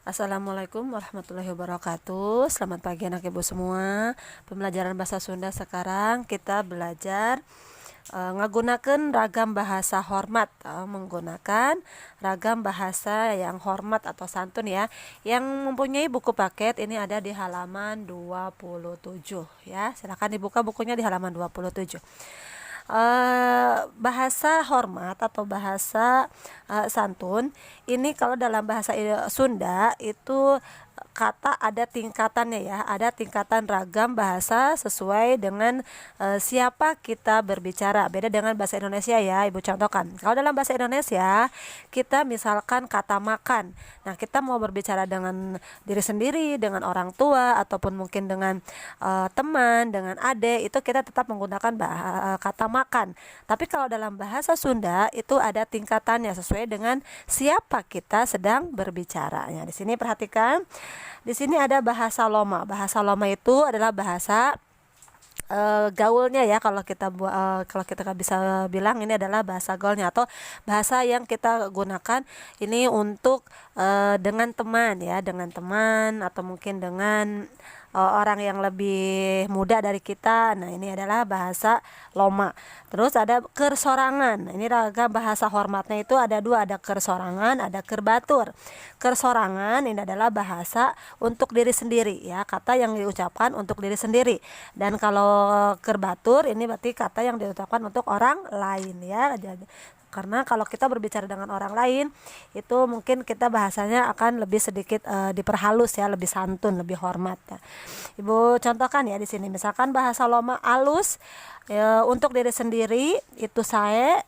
Assalamualaikum warahmatullahi wabarakatuh. Selamat pagi anak ibu semua. Pembelajaran bahasa Sunda sekarang kita belajar menggunakan ragam bahasa hormat, menggunakan ragam bahasa yang hormat atau santun ya. Yang mempunyai buku paket ini ada di halaman 27 ya. Silakan dibuka bukunya di halaman 27. Bahasa hormat atau bahasa santun ini kalau dalam bahasa Sunda itu kata ada tingkatannya ya, ada tingkatan ragam bahasa sesuai dengan siapa kita berbicara. Beda dengan bahasa Indonesia ya, Ibu contohkan. Kalau dalam bahasa Indonesia kita misalkan kata makan. Nah, kita mau berbicara dengan diri sendiri, dengan orang tua ataupun mungkin dengan teman, dengan adik, itu kita tetap menggunakan kata makan. Tapi kalau dalam bahasa Sunda itu ada tingkatannya sesuai dengan siapa kita sedang berbicara. Ya, di sini perhatikan. Di sini ada bahasa loma. Bahasa loma itu adalah bahasa gaulnya ya, kalau kita bisa bilang ini adalah bahasa gaulnya atau bahasa yang kita gunakan ini untuk dengan teman ya, dengan teman atau mungkin dengan orang yang lebih muda dari kita. Nah, ini adalah bahasa loma. Terus ada kersorangan. Ini ragam bahasa hormatnya itu ada dua, ada kersorangan, ada kerbatur. Kersorangan ini adalah bahasa untuk diri sendiri ya, kata yang diucapkan untuk diri sendiri. Dan kalau kerbatur ini berarti kata yang diucapkan untuk orang lain ya. Karena kalau kita berbicara dengan orang lain itu mungkin kita bahasanya akan lebih sedikit diperhalus ya, lebih santun, lebih hormat ya. Ibu contohkan ya di sini, misalkan bahasa loma alus untuk diri sendiri itu saya,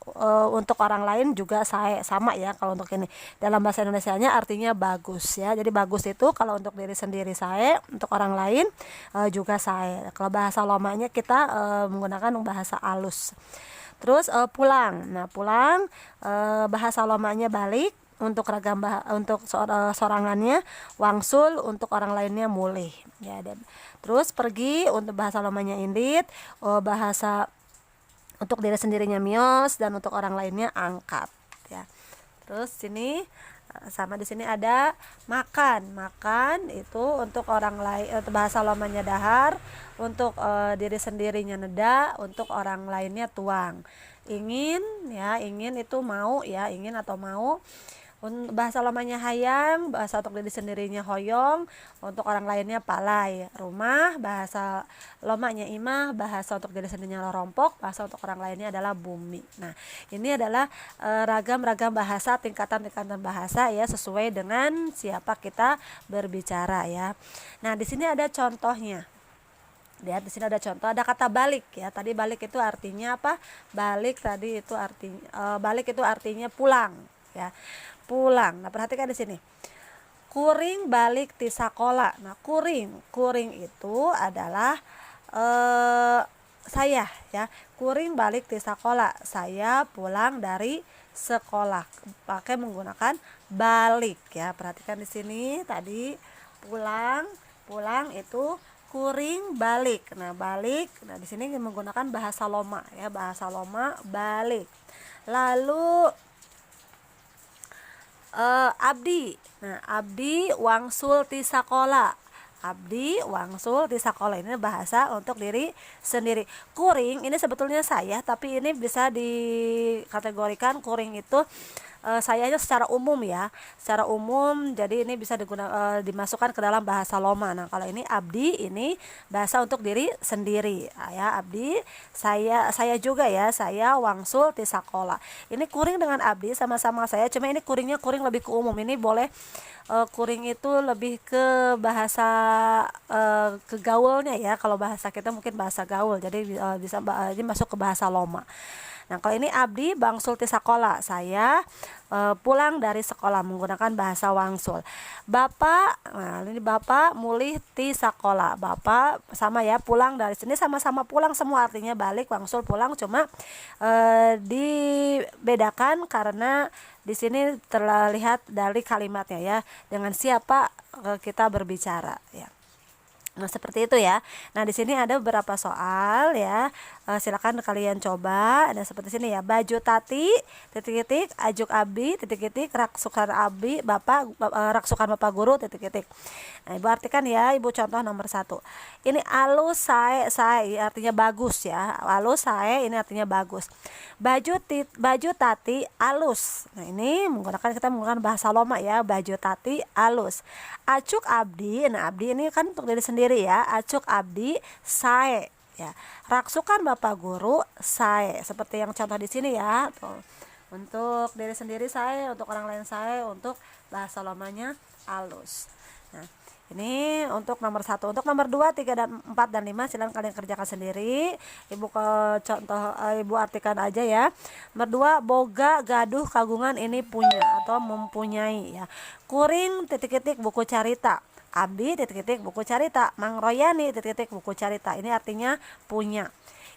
untuk orang lain juga saya, sama ya. Kalau untuk ini dalam bahasa Indonesianya artinya bagus ya. Jadi bagus itu kalau untuk diri sendiri saya, untuk orang lain juga saya. Kalau bahasa lomanya kita menggunakan bahasa alus. Terus pulang. Nah, pulang bahasa lomanya balik, untuk ragam untuk sorangannya wangsul, untuk orang lainnya mulih ya. Terus pergi untuk bahasa lomanya indit, bahasa untuk diri sendirinya mios, dan untuk orang lainnya angkat ya. Terus sini sama, di sini ada makan. Makan itu untuk orang lain, bahasa lomanya dahar, untuk diri sendirinya neda, untuk orang lainnya tuang. Ingin ya, ingin itu mau ya, ingin atau mau. Bahasa lomanya hayang, bahasa untuk diri sendirinya hoyong, untuk orang lainnya palai. Rumah, bahasa lomanya imah, bahasa untuk diri sendirinya lorompok, bahasa untuk orang lainnya adalah bumi. Nah, ini adalah ragam-ragam bahasa, tingkatan-tingkatan bahasa ya, sesuai dengan siapa kita berbicara ya. Nah, di sini ada contohnya. Lihat di sini ada contoh, ada kata balik ya. Tadi balik itu artinya apa? Balik tadi itu artinya balik itu artinya pulang ya. Pulang. Nah, perhatikan di sini. Kuring balik ti sakola. Nah, kuring itu adalah saya ya. Kuring balik ti sakola. Saya pulang dari sekolah. Pakai menggunakan balik ya. Perhatikan di sini tadi pulang itu kuring balik. Nah, balik. Nah, di sini menggunakan bahasa loma ya, bahasa loma balik. Lalu abdi. Nah, abdi wangsul ti sakola. Abdi wangsul ti sakola, ini bahasa untuk diri sendiri. Kuring ini sebetulnya saya, tapi ini bisa dikategorikan kuring itu sayanya secara umum ya, secara umum. Jadi ini bisa dimasukkan ke dalam bahasa loma. Nah, kalau ini abdi ini bahasa untuk diri sendiri ya. Abdi saya juga ya, saya wangsul ti sakola. Ini kuring dengan abdi sama-sama saya, cuma ini kuringnya kuring lebih ke umum. Ini boleh kuring itu lebih ke bahasa ke gaulnya ya. Kalau bahasa kita mungkin bahasa gaul, jadi bisa ini masuk ke bahasa loma. Nah, kalau ini abdi bangsul ti sakola, saya pulang dari sekolah, menggunakan bahasa wangsul. Bapak, nah ini bapak mulih ti sakola. Bapak sama ya, pulang dari sini, sama-sama pulang semua, artinya balik, wangsul, pulang, cuma dibedakan karena di sini terlihat dari kalimatnya ya, dengan siapa kita berbicara ya. Nah, seperti itu ya. Nah, di sini ada beberapa soal ya. Silakan kalian coba. Ada seperti sini ya. Baju tati titik-titik, ajuk abi titik-titik, raksukan abi raksukan bapak guru titik-titik. Nah, Ibu artikan ya, Ibu contoh nomor 1. Ini alus sae artinya bagus ya. Alus sae ini artinya bagus. Baju tati alus. Nah, ini kita menggunakan bahasa Loma ya. Baju tati alus. Acuk abdi. Nah, abdi ini kan untuk diri sendiri ya. Acuk abdi sae ya. Raksukan bapak guru sae. Seperti yang contoh di sini ya. Tuh. Untuk diri sendiri sae, untuk orang lain sae, untuk bahasa Lomanya alus. Nah, ini untuk nomor 1. Untuk nomor 2, 3, dan 4, dan 5 silahkan kalian kerjakan sendiri. Ibu Ibu artikan aja ya. Nomor 2, boga gaduh kagungan ini punya atau mempunyai ya. Kuring titik-titik buku carita. Abdi titik-titik buku carita. Mang Royani titik-titik buku carita. Ini artinya punya.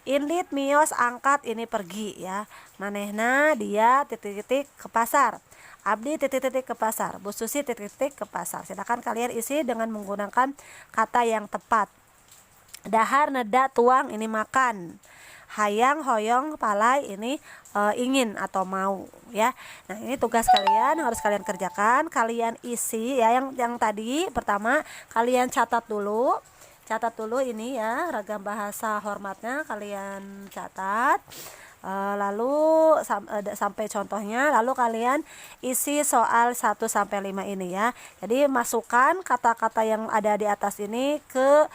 Indit mios angkat ini pergi ya. Manehna dia titik-titik ke pasar. Abdi titik-titik ke pasar. Bu Susi titik-titik ke pasar. Silakan kalian isi dengan menggunakan kata yang tepat. Dahar neda tuang ini makan. Hayang hoyong palai ini ingin atau mau ya. Nah, ini tugas kalian harus kalian kerjakan. Kalian isi ya yang tadi. Pertama kalian catat dulu ini ya, ragam bahasa hormatnya kalian catat. Lalu sampai contohnya, lalu kalian isi soal 1 sampai 5 ini ya. Jadi masukkan kata-kata yang ada di atas ini ke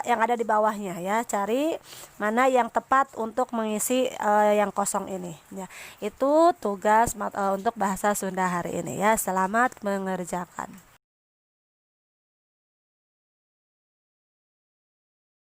yang ada di bawahnya ya. Cari mana yang tepat untuk mengisi yang kosong ini ya. Itu tugas untuk bahasa Sunda hari ini ya. Selamat mengerjakan.